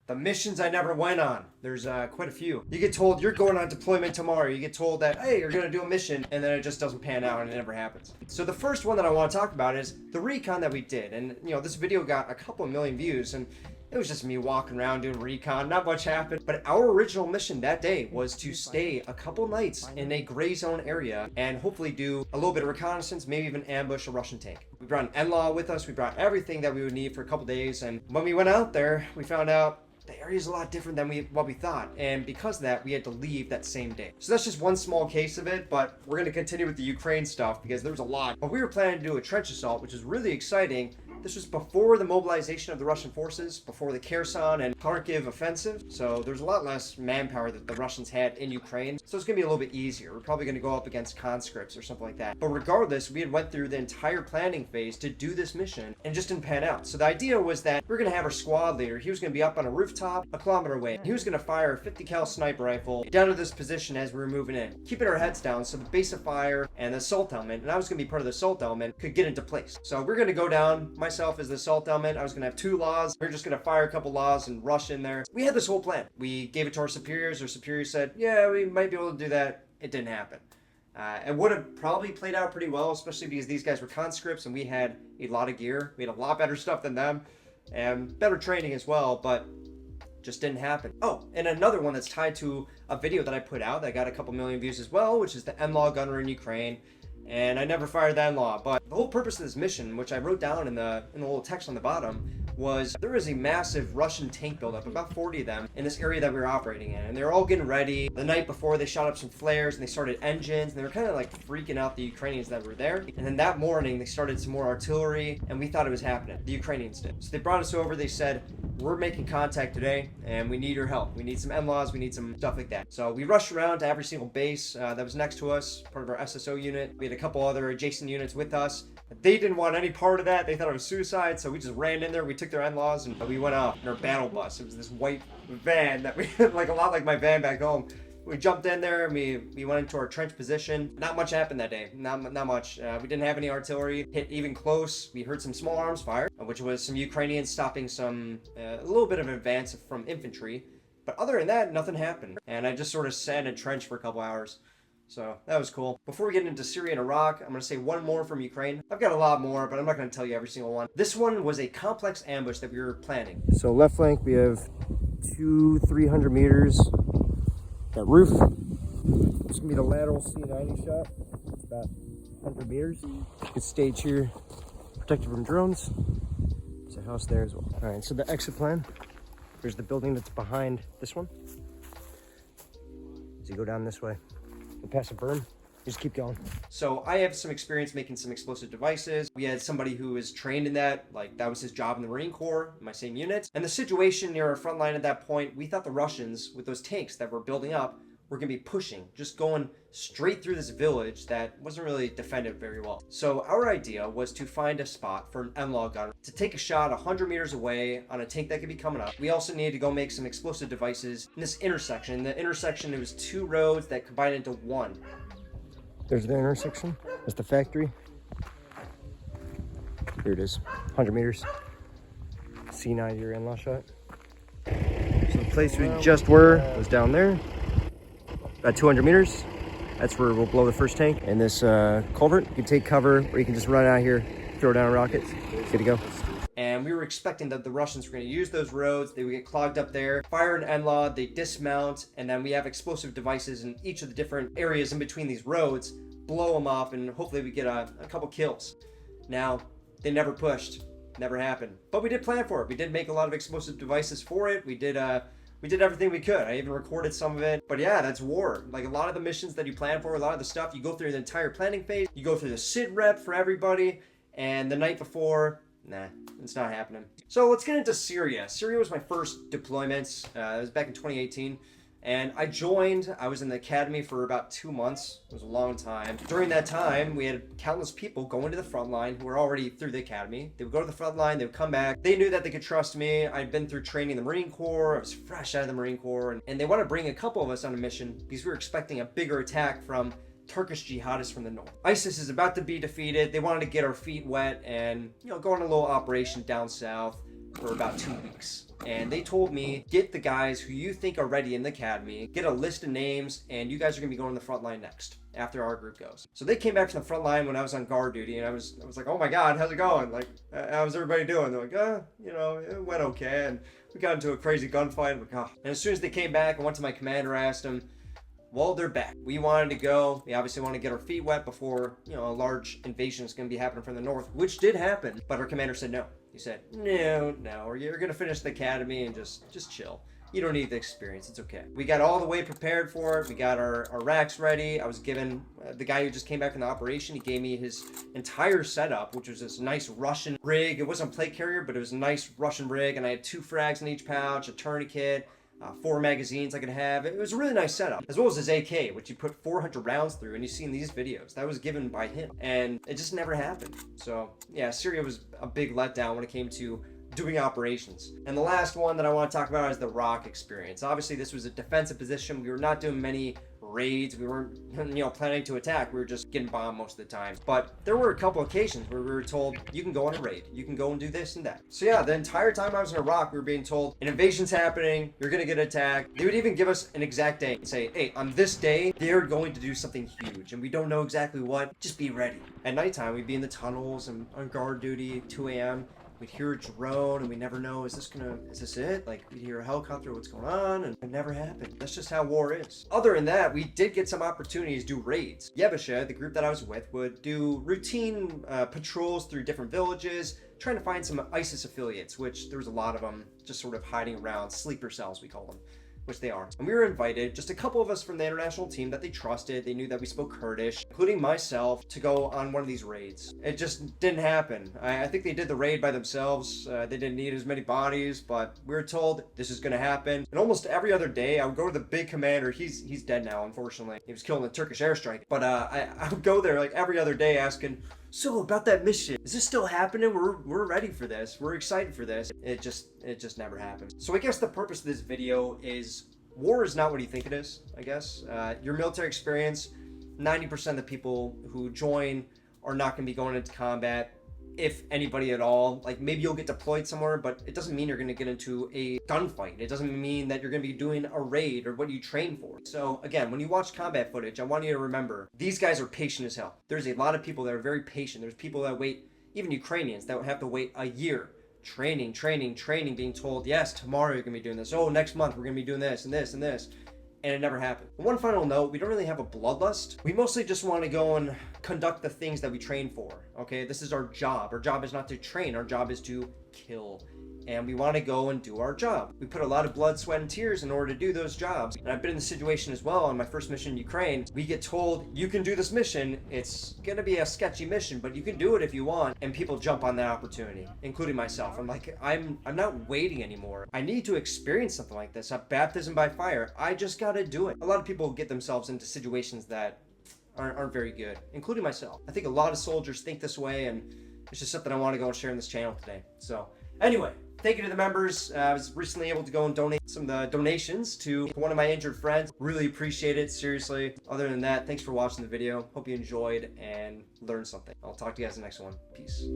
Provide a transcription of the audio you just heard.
The missions I never went on. There's quite a few. You get told you're going on deployment tomorrow. You get told that, hey, you're going to do a mission, and then it just doesn't pan out and it never happens. So the first one that I want to talk about is the recon that we did. And, this video got a couple of million views, and it was just me walking around doing recon. Not much happened. But our original mission that day was to stay a couple nights in a gray zone area and hopefully do a little bit of reconnaissance, maybe even ambush a Russian tank. We brought an NLAW with us. We brought everything that we would need for a couple days. And when we went out there, we found out the area is a lot different than what we thought, and because of that, we had to leave that same day. So that's just one small case of it, but we're going to continue with the Ukraine stuff because there was a lot. But we were planning to do a trench assault, which is really exciting. This was before the mobilization of the Russian forces, before the Kherson and Kharkiv offensive, so there's a lot less manpower that the Russians had in Ukraine, so it's going to be a little bit easier. We're probably going to go up against conscripts or something like that. But regardless, we had went through the entire planning phase to do this mission, and it just didn't pan out. So the idea was that we were going to have our squad leader. He was going to be up on a rooftop a kilometer away. He was going to fire a 50 cal sniper rifle down to this position as we were moving in, keeping our heads down so the base of fire and the assault element, and I was going to be part of the assault element, could get into place. So we're going to go down, myself as the assault element. I was going to have 2 laws. We are just going to fire a couple laws and rush in there. We had this whole plan. We gave it to our superiors. Our superiors said, yeah, we might be able to do that. It didn't happen. It would have probably played out pretty well, especially because these guys were conscripts and we had a lot of gear. We had a lot better stuff than them and better training as well, but just didn't happen. Oh, and another one that's tied to a video that I put out that got a couple million views as well, which is the NLAW gunner in Ukraine. And I never fired the NLAW, but the whole purpose of this mission, which I wrote down in the little text on the bottom, was there was a massive Russian tank buildup, about 40 of them, in this area that we were operating in. And they were all getting ready. The night before, they shot up some flares and they started engines, and they were kind of like freaking out the Ukrainians that were there. And then that morning, they started some more artillery, and we thought it was happening. The Ukrainians did. So they brought us over. They said, we're making contact today, and we need your help. We need some NLAWs. We need some stuff like that. So we rushed around to every single base that was next to us, part of our SSO unit. We had a couple other adjacent units with us. They didn't want any part of that. They thought it was suicide, so we just ran in there. We took their NLAWs, and we went out in our battle bus. It was this white van that we like, a lot like my van back home. We jumped in there, and we went into our trench position. Not much happened that day. Not much. We didn't have any artillery hit even close. We heard some small arms fire, which was some Ukrainians stopping some a little bit of advance from infantry. But other than that, nothing happened. And I just sort of sat in a trench for a couple hours. So that was cool. Before we get into Syria and Iraq, I'm going to say one more from Ukraine. I've got a lot more, but I'm not going to tell you every single one. This one was a complex ambush that we were planning. So left flank, we have 300 meters. That roof. It's going to be the lateral C90 shot. It's about 100 meters. Good stage here, protected from drones. There's a house there as well. All right, so the exit plan. There's the building that's behind this one. As you go down this way, you pass a berm, you just keep going. So I have some experience making some explosive devices. We had somebody who was trained in that, like that was his job in the Marine Corps, in my same unit. And the situation near our front line at that point, we thought the Russians, with those tanks that were building up, were gonna be pushing, just going straight through this village that wasn't really defended very well. So our idea was to find a spot for an NLAW gunner to take a shot 100 meters away on a tank that could be coming up. We also needed to go make some explosive devices in this intersection. The intersection, it was 2 roads that combined into one. There's the intersection. There's the factory. Here it is, 100 meters. C90 your NLAW shot. So the place we just were was down there. About 200 meters. That's where we'll blow the first tank. And this culvert, you can take cover, or you can just run out here, throw down rockets. Good to go. And we were expecting that the Russians were going to use those roads. They would get clogged up there, fire an NLAW, they dismount, and then we have explosive devices in each of the different areas in between these roads, blow them up, and hopefully we get a couple kills. Now, they never pushed. Never happened. But we did plan for it. We did make a lot of explosive devices for it. We did everything we could. I even recorded some of it. But yeah, that's war. Like a lot of the missions that you plan for, a lot of the stuff, you go through the entire planning phase. You go through the sit rep for everybody. And the night before, nah, it's not happening. So let's get into Syria. Syria was my first deployment. It was back in 2018. And I was in the academy for about 2 months. It was a long time. During that time, we had countless people going to the front line who were already through the academy. They would go to the front line, they would come back. They knew that they could trust me. I'd been through training in the Marine Corps. I was fresh out of the Marine Corps. And they want to bring a couple of us on a mission because we were expecting a bigger attack from Turkish jihadists from the north. ISIS is about to be defeated. They wanted to get our feet wet and, go on a little operation down south for about 2 weeks. and they told me, get the guys who you think are ready in the academy, get a list of names, and you guys are gonna be going to the front line next after our group goes. So they came back from the front line when I was on guard duty, and I was like, oh my God, how's it going? Like, how's everybody doing? They're like, you know, it went okay. And we got into a crazy gunfight. Like, oh. And as soon as they came back, I went to my commander, asked him, well, they're back. We wanted to go. We obviously want to get our feet wet before, you know, a large invasion is going to be happening from the north, which did happen. But our commander said no. He said, no, you're going to finish the academy and just chill. You don't need the experience. It's okay. We got all the way prepared for it. We got our racks ready. I was given, the guy who just came back from the operation, he gave me his entire setup, which was this nice Russian rig. It wasn't a plate carrier, but it was a nice Russian rig. And I had 2 frags in each pouch, a tourniquet, 4 magazines I could have. It was a really nice setup, as well as his AK, which you put 400 rounds through, and you see in these videos. That was given by him, and it just never happened. So yeah, Syria was a big letdown when it came to doing operations. And the last one that I want to talk about is the ROC experience. Obviously, this was a defensive position. We were not doing many raids. We weren't, planning to attack. We were just getting bombed most of the time. But there were a couple occasions where we were told, you can go on a raid. You can go and do this and that. So yeah, the entire time I was in Iraq, we were being told, an invasion's happening. You're going to get attacked. They would even give us an exact day and say, hey, on this day, they're going to do something huge. And we don't know exactly what. Just be ready. At nighttime, we'd be in the tunnels and on guard duty, 2 a.m. We'd hear a drone and we never know, is this it? Like, we'd hear a helicopter, what's going on? And it never happened. That's just how war is. Other than that, we did get some opportunities to do raids. Yebusha, the group that I was with, would do routine patrols through different villages, trying to find some ISIS affiliates, which there was a lot of them just sort of hiding around, sleeper cells we call them, which they are. And we were invited, just a couple of us from the international team that they trusted. They knew that we spoke Kurdish, including myself, to go on one of these raids. It just didn't happen. I think they did the raid by themselves. They didn't need as many bodies, but we were told this is gonna happen. And almost every other day, I would go to the big commander. He's dead now, unfortunately. He was killed in a Turkish airstrike. But I would go there like every other day asking, so about that mission, is this still happening? We're ready for this. We're excited for this. It just never happened. So I guess the purpose of this video is war is not what you think it is, I guess. Your military experience, 90% of the people who join are not going to be going into combat, if anybody at all. Like, maybe you'll get deployed somewhere, but it doesn't mean you're going to get into a gunfight. It doesn't mean that you're going to be doing a raid or what you train for. So again, when you watch combat footage, I want you to remember, these guys are patient as hell. There's a lot of people that are very patient. There's people that wait, even Ukrainians, that would have to wait a year. Training, being told, yes, tomorrow you're going to be doing this. Oh, next month we're going to be doing this and this and this. And it never happened. One final note, we don't really have a bloodlust. We mostly just want to go and conduct the things that we train for, okay? This is our job. Our job is not to train. Our job is to kill. And we want to go and do our job. We put a lot of blood, sweat, and tears in order to do those jobs. And I've been in the situation as well on my first mission in Ukraine. We get told, you can do this mission. It's going to be a sketchy mission, but you can do it if you want. And people jump on that opportunity, including myself. I'm like, I'm not waiting anymore. I need to experience something like this, a baptism by fire. I just got to do it. A lot of people get themselves into situations that aren't very good, including myself. I think a lot of soldiers think this way, and it's just something I want to go and share in this channel today. So anyway, thank you to the members. I was recently able to go and donate some of the donations to one of my injured friends. Really appreciate it, seriously. Other than that, thanks for watching the video. Hope you enjoyed and learned something. I'll talk to you guys in the next one. Peace.